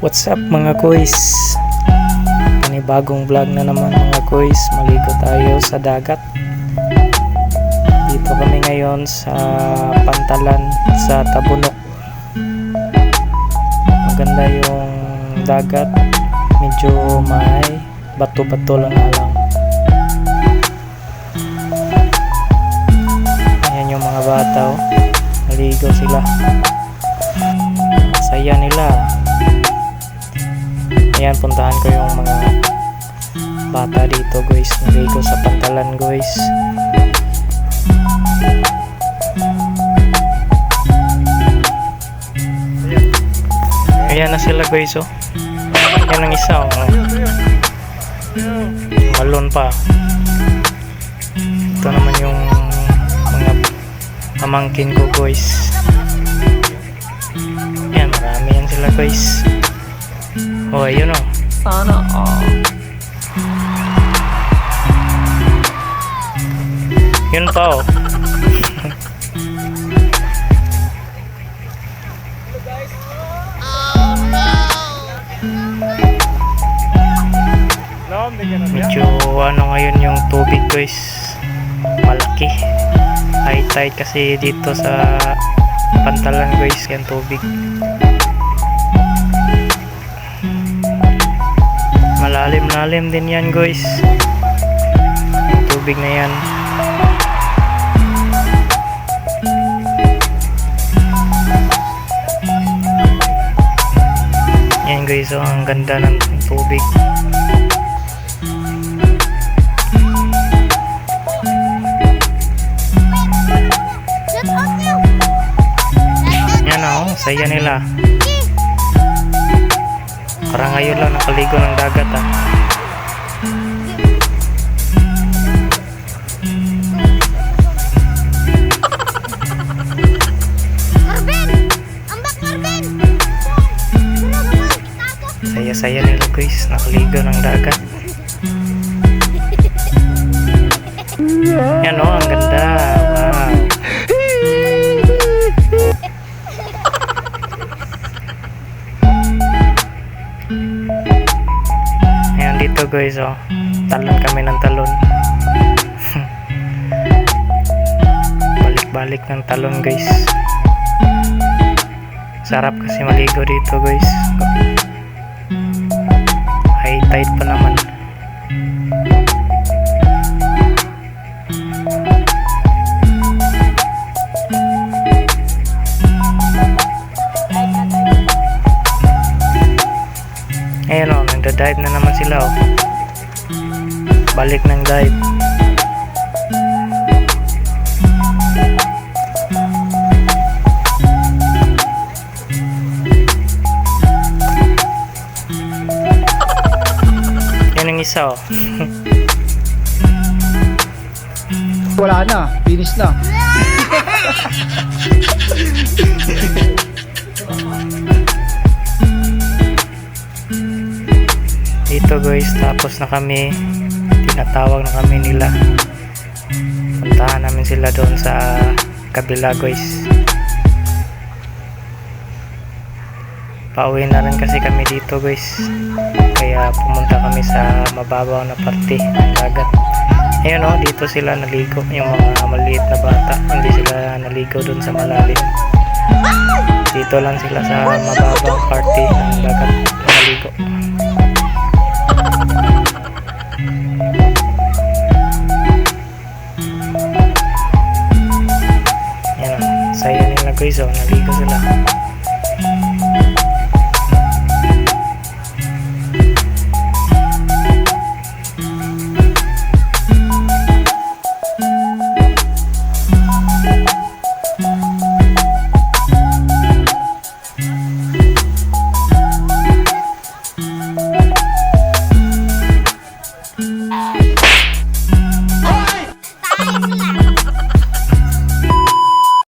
What's up mga kuys? Panibagong vlog na naman mga kuys. Maligo tayo sa dagat. Dito kami ngayon sa Pantalan sa Tabunok. Maganda yung dagat. Medyo may bato-bato lang na lang. Ayan yung mga bata oh. Maligo sila. Saya nila. Ayan, puntahan ko yung mga bata dito guys. Naligo sa Pantalan guys. Ayan na sila guys oh. Ayan ang isa oh. Malon pa. Ito naman yung mga pamangkin ko guys. Ayan, marami yan sila guys. Oh, ayun oh. Sana all. Yun pa oh. Medyo ano ngayon yung tubig guys. Malaki. High tide kasi dito sa Pantalan guys yan tubig. Malalim din yan guys. Tubig na yan. Yan guys oh, ang ganda ng tubig. Yan oh, saya nila. Parang ngayon lang nakaligo ng dagat ah. Saya-saya nila guys, nakaligo ng dagat. Yan oh, ang ganda. Wow. Ayan dito guys oh. Talon kami ng talon. Balik-balik ng talon guys. Sarap kasi maligo dito guys. High tide pa naman. Ayan o, nagda-dive na naman sila o. Balik ng dive. Yan ang isa o. Wala na, finish na. Dito guys, tapos na kami. Tinatawag na kami nila. Puntahan namin sila doon sa kabila guys. Pauwi na rin kasi kami dito guys. Kaya pumunta kami sa mababaw na parte ng dagat. Ayun oh, dito sila naligo. Yung mga maliit na bata, hindi sila naligo doon sa malalim. Dito lang sila sa mababaw parte ng dagat naligo. Saya nila guys oh, naligo sila.